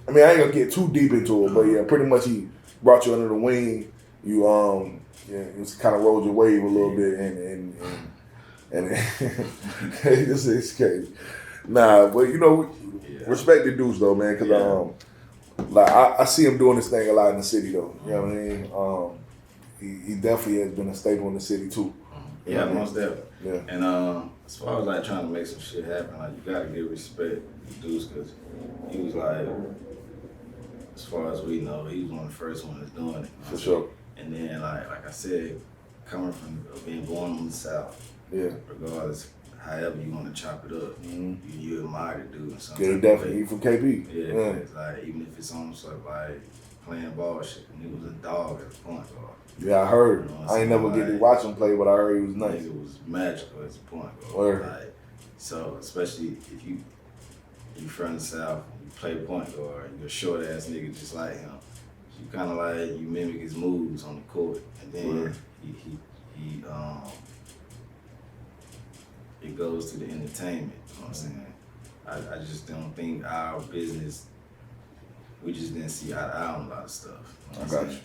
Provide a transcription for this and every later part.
I mean, I ain't gonna get too deep into it, but yeah, pretty much he brought you under the wing. You yeah, just kind of rolled your wave a little bit, and it's crazy. Nah, but you know, respect the dudes though, man, because like I see him doing this thing a lot in the city though. You know what I mean? He definitely has been a staple in the city too. Yeah, most definitely. Yeah. And as far as like trying to make some shit happen, like you gotta give respect to dudes because he was like, as far as we know, he was one of the first ones doing it. For sure. And then like I said, coming from being born in the South, regardless, however you want to chop it up, you admire the dude. Yeah, definitely. He from KP. Yeah, it's like even if it's almost like playing ball shit, and he was a dog at the point guard. Yeah, I heard. You know I ain't never get to watch him play, but I heard he was nice. It was magical as a point guard. Like, so especially if you from the South, you play point guard, you're a short ass nigga just like him. You kind of like you mimic his moves on the court, and then he it goes to the entertainment. You know what I'm saying? I just don't think our business. We just didn't see eye to eye on a lot of stuff. You know what I'm saying?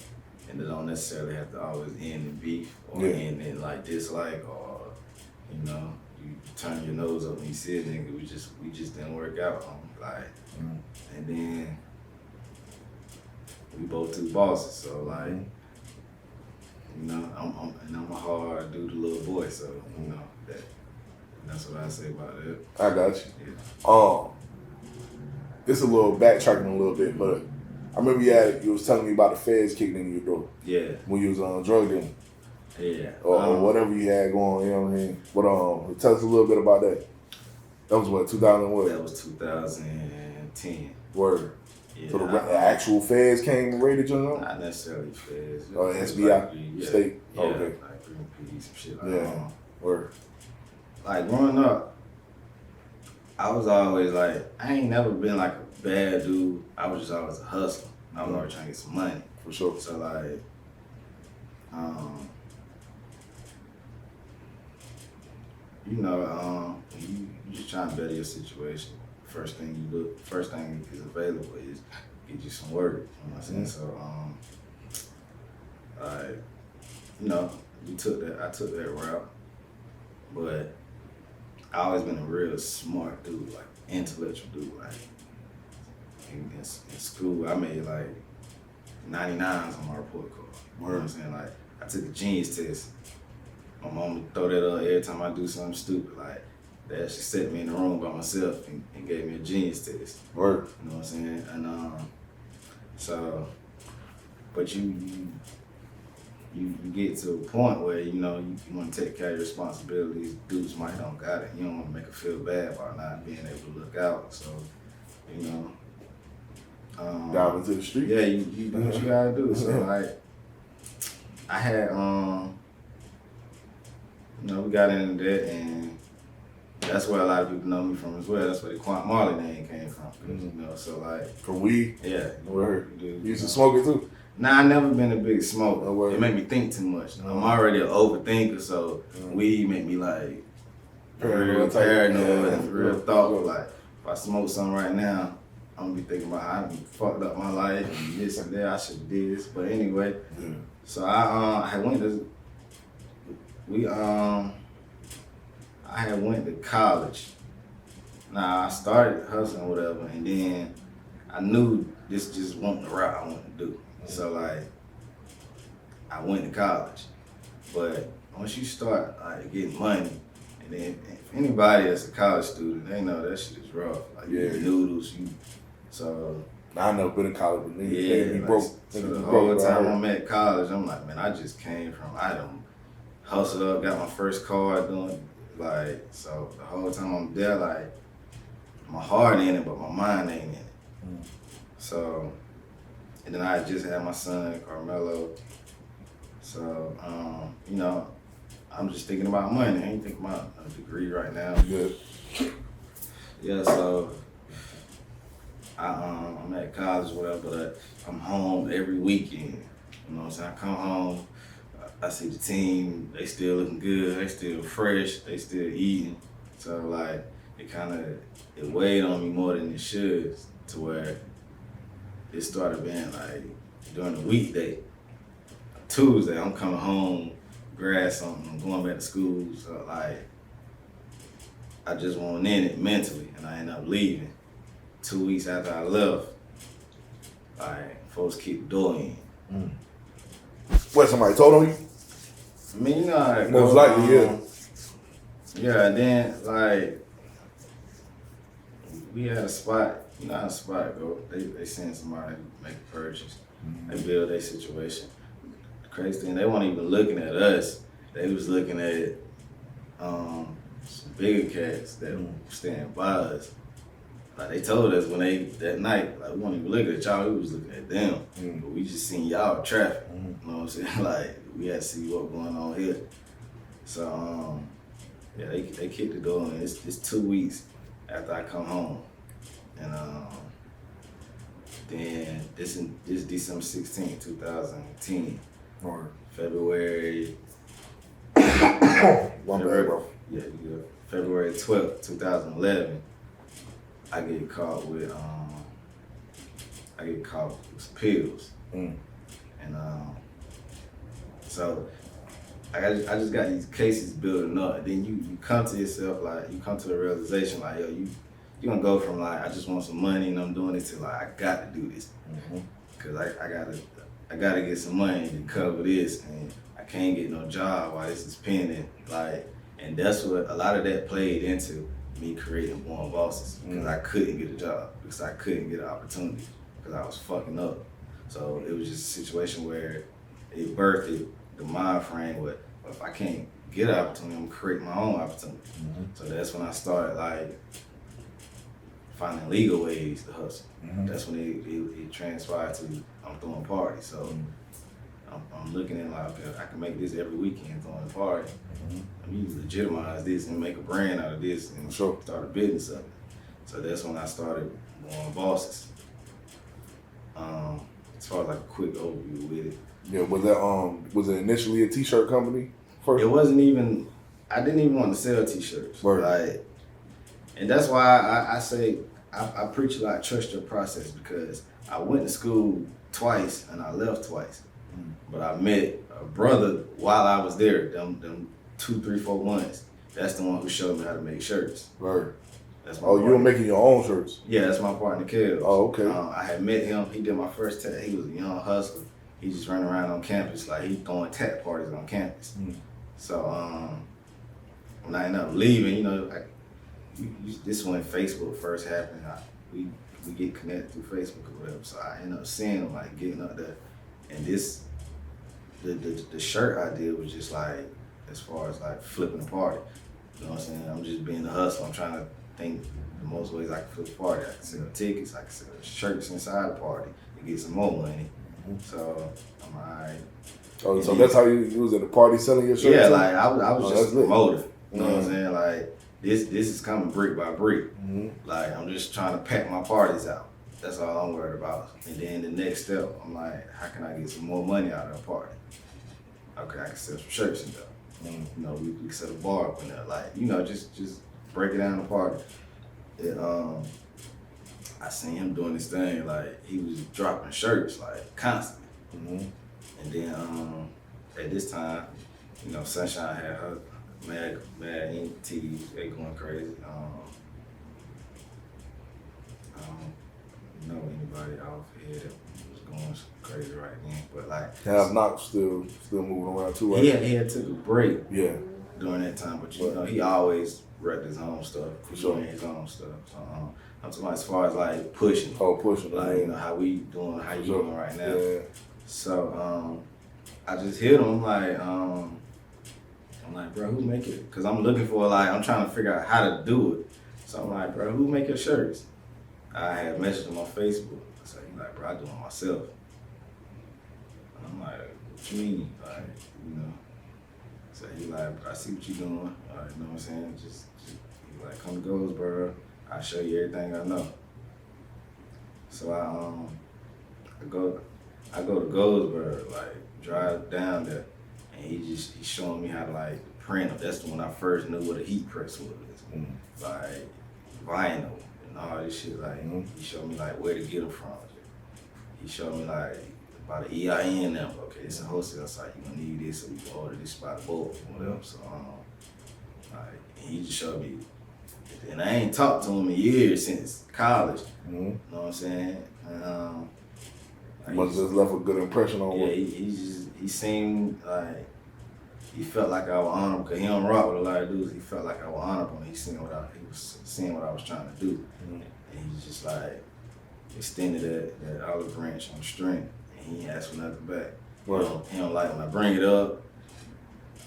And it don't necessarily have to always end in beef or end in like dislike or you know you turn your nose up when you see a nigga. We just didn't work out on like, and then we both took bosses. So like, you know, I'm a hard dude, little boy. So you know that's what I say about it. I got you. Yeah. This is a little backtracking a little bit, but I remember you was telling me about the feds kicking in your door. Yeah. When you was on drug dealing. Yeah. Or whatever you had going, you know what I mean? But tell us a little bit about that. That was what, 2000 what? That was 2010. Word. Yeah, so the actual feds came and raided you? Not necessarily feds. Oh, SBI? State? Yeah, okay. like Greenpeace, some shit like that. Word. Like growing up, I was always like, I ain't never been like a bad dude. I was just always a hustler. I was always trying to get some money. For sure. So like, you know, you just trying to better your situation. First thing is available is get you some work. You know what I'm saying? So, you know, I took that route, but I always been a real smart dude, like intellectual dude. Like in school, I made like 99s on my report card. You know what I'm saying? Like I took a genius test. My mom would throw that up every time I do something stupid. Like that, she set me in the room by myself and gave me a genius test. Word. You know what I'm saying? And so, but you get to a point where you know you want to take care of your responsibilities. Dudes might don't got it. You don't want to make them feel bad about not being able to look out. So, you know, dive into the street. Yeah, you do what you gotta do. So like, I had you know, we got into that, and that's where a lot of people know me from as well. That's where the Quant name came from. You know, so like from weed. Yeah, word. You used to smoke it too. Nah, I never been a big smoker. It made me think too much. I'm already an overthinker, so weed make me like real paranoid and real thoughtful. Like if I smoke something right now, I'm gonna be thinking about how I fucked up my life and this and that. I should have did this, but anyway. So I went to I had went to college. Now I started hustling, whatever, and then I knew this just wasn't the route I wanted to do. So like, I went to college, but once you start like getting money, and then if anybody that's a college student, they know that shit is rough. Like you get noodles, so. I never been to college with me. Yeah, like, broke. So the whole time I'm at college, I'm like, man, I just came from, I done hustled up, got my first car, doing like, so the whole time I'm there, like, my heart in it, but my mind ain't in it. So, and then I just had my son, Carmelo. So, you know, I'm just thinking about money. I ain't thinking about a degree right now. Good. Yeah, so I'm at college, whatever, but I'm home every weekend. You know what I'm saying? I come home, I see the team, they still looking good, they still fresh, they still eating. So like, it weighed on me more than it should, to where it started being like during the weekday. Tuesday, I'm coming home, grad something, I'm going back to school. So like, I just wasn't in it mentally, and I ended up leaving. 2 weeks after I left, like folks kicked the door in. What, somebody told on you? I mean, you know how it Most goes. likely, yeah. Yeah, and then like we had a spot. You know how a spot go. They send somebody to make a purchase. They build their situation. The crazy thing, they weren't even looking at us. They was looking at some bigger cats that were staying by us. Like they told us when that night, like we weren't even looking at y'all, we was looking at them. But we just seen y'all traffic. You know what I'm saying? Like we had to see what going on here. So yeah, they kicked the door in. It's 2 weeks after I come home. And then this December 16th, 2010. Or February. one bad, bro. Yeah, February 12th, 2011. I get caught with pills. And so I just got these cases building up. And then you come to yourself, like you come to the realization like, yo, you gonna go from like I just want some money and I'm doing it to like I got to do this. Cause I gotta get some money to cover this, and I can't get no job while this is pending. Like, and that's what a lot of that played into me creating Born Bosses, because I couldn't get a job, because I couldn't get an opportunity, because I was fucking up. So it was just a situation where it birthed the mind frame where if I can't get an opportunity, I'm gonna create my own opportunity. So that's when I started like finding legal ways to hustle. That's when it transpired to I'm throwing parties. So I'm looking at like, okay, I can make this every weekend throwing a party. I mean, you legitimize this and make a brand out of this and start a business of it. So that's when I started Born Bosses. As far as like a quick overview with it. Yeah, was it initially a t-shirt company first? It wasn't even, I didn't even want to sell t-shirts. Like, and that's why I say I preach a lot, trust your process, because I went to school twice and I left twice. But I met a brother while I was there, them 2, 3, 4 months. That's the one who showed me how to make shirts. That's my partner. You were making your own shirts? Yeah, that's my partner, Kev. Oh, okay. I had met him. He did my first tap. He was a young hustler. He just ran around on campus, like he throwing tap parties on campus. So when I ended up leaving, you know, this is when Facebook first happened. We get connected through Facebook or whatever. So I ended up seeing him, like getting up there. And the shirt idea was just like, as far as like flipping a party. You know what I'm saying? I'm just being a hustler. I'm trying to think the most ways I can flip a party. I can sell tickets, I can sell shirts inside the party to get some more money. So I'm alright. Oh, so that's how you was at the party selling your shirts? Yeah, like I was just a promoter. You know what I'm saying? Like this is coming brick by brick. Like I'm just trying to pack my parties out. That's all I'm worried about. And then the next step, I'm like, how can I get some more money out of a party? Okay, I can sell some shirts and stuff. You know, we can set a bar up in there. Like, you know, just break it down the party. I seen him doing this thing, like he was dropping shirts like constantly. And then at this time, you know, Sunshine had her mad TV, they going crazy. I don't know anybody off here that was going crazy right then, but like Have Knox still moving around too. Right? He had took a break. Yeah. During that time, but you know, he always wrecked his own stuff, doing his own stuff. So I'm talking about as far as like pushing. Oh, pushing. Like, you know, how you doing right now. Yeah. So I just hit him I'm like, bro, who make it? Cause I'm looking for I'm trying to figure out how to do it. So I'm like, bro, who make your shirts? I had messaged him on Facebook. So he's like, bro, I do it myself. And I'm like, what you mean? Like, you know. So he like, I see what you're doing. You know what I'm saying? Just he like, come to Goldsboro. I'll show you everything I know. So I go to Goldsboro, like drive down there, and he's showing me how to like print. That's when I first knew what a heat press was. Like vinyl and all this shit. Like he showed me like where to get them from. he showed me like about an EIN number. Okay, it's a wholesale site. You gonna need this, so you can order this by the bulk or whatever. So like he just showed me, and I ain't talked to him in years since college. Mm-hmm. You know what I'm saying? And, must have left a good impression on yeah, him. he seemed like he felt like I was honorable because he don't rock with a lot of dudes. He felt like I was honorable and he was seeing what I was trying to do. Mm-hmm. And he just like extended that olive branch on string and he ain't asked for nothing back. Right. He don't like when I bring it up.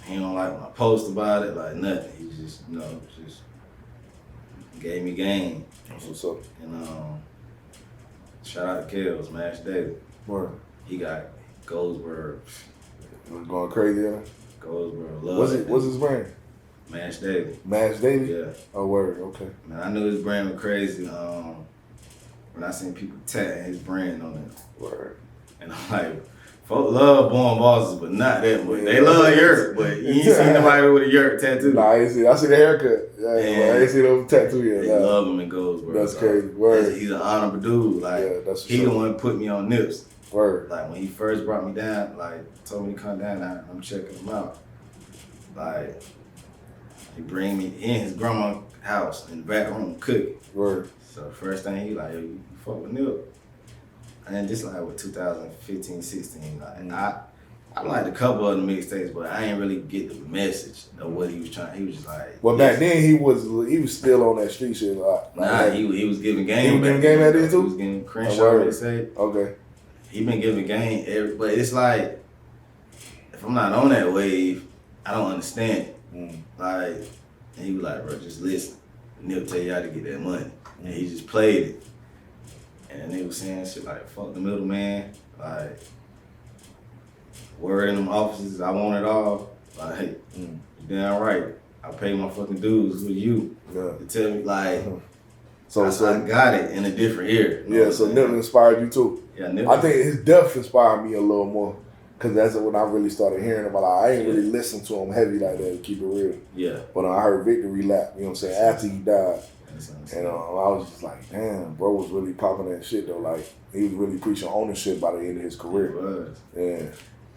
He don't like when I post about it, like nothing. He just, just gave me game. That's what's up. And shout out to Kels, Mash Daily. Word. He got Goldsboro. Going crazy, yeah? Goldsboro, love it. What's his brand? Mash Daily. Mash Daily? Yeah. Oh, word, okay. Man, I knew his brand was crazy when I seen people tatting his brand on it. Word. And I'm like, folk love born bosses, but not that much. They love yurt, but you ain't seen nobody with a yurt tattoo. Nah, I ain't see. I see the haircut. Yeah, I ain't see the tattoo yet. They love him in Goldsboro. That's crazy. Word. He's an honorable dude. Like, he the one put me on Nips. Word. Like, when he first brought me down, like, told me to come down, I'm checking him out. Like, he bring me in his grandma's house in the back room cooking. Word. So first thing he like, yo, you fuck with Nip. And this like with 2015, 16, like I liked a couple of the mixtapes, but I ain't really get the message of what he was trying. He was just like, well, back then he was still on that street shit a lot. Nah, he was giving game. He was giving game at this too. He was giving Crenshaw, they say. Okay. He been giving game, but it's like if I'm not on that wave, I don't understand it. Like, and he was like, bro, just listen. Nip tell you how to get that money, and he just played it. And they was saying shit like, fuck the middleman, like, word in them offices, I want it all. Like, you damn right, I pay my fucking dues with you. Yeah. To tell me, like, so I got it in a different ear. Yeah, so Nip inspired you too. Yeah, Nip. I think his death inspired me a little more. Cause that's when I really started hearing him. I ain't really listened to him heavy like that, to keep it real. Yeah. But I heard Victory Lap, you know what I'm saying, after he died. And I was just like, damn, bro was really popping that shit though. Like, he was really preaching ownership by the end of his career. He was. Yeah.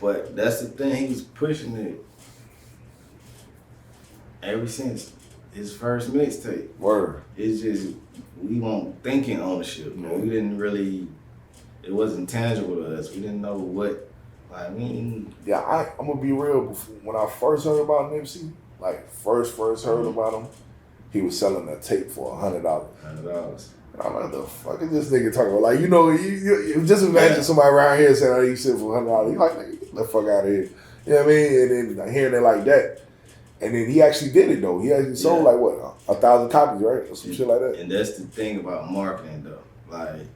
But that's the thing, he was pushing it ever since his first mixtape. Word. It's just, we weren't thinking ownership. Yeah. We didn't really, it wasn't tangible to us. We didn't know what, like, yeah, I'm gonna be real. When I first heard about Nipsey, like first heard about him, he was selling a tape for $100. $100. I'm like, the fuck is this nigga talking about? Like, you just imagine somebody around here saying, "Oh, you shit for $100." You like, nigga, get the fuck out of here. You know what I mean? And then hearing it like that, and then he actually did it though. He actually sold like what 1,000 copies, right, or some shit like that. And that's the thing about marketing though. Like,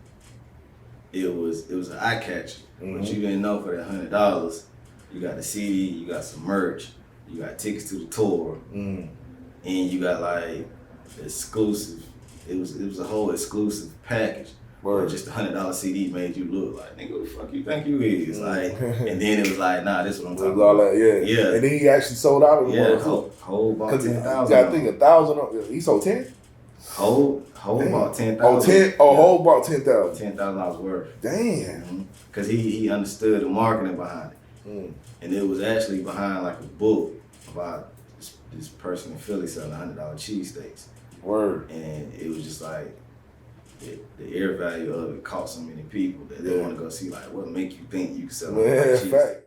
it was an eye catcher. But you didn't know for that $100, you got the CD, you got some merch, you got tickets to the tour, and you got like exclusive. It was a whole exclusive package. Where just a $100 CD made you look like, nigga, who the fuck you think you is? Like, and then it was like, nah, this is what I'm talking about. Yeah. And then he actually sold out of it. Whole bought 10,000. You got to think 1,000. He sold 10. Whole bought 10,000. Oh, 10. Oh, Whole bought 10,000. $10,000 worth. Damn. Because he understood the marketing behind it. And it was actually behind like a book about this person in Philly selling $100 cheesesteaks. Word. And it was just like, the air value of it caught so many people that they want to go see, like, what make you think you can sell cheesesteaks?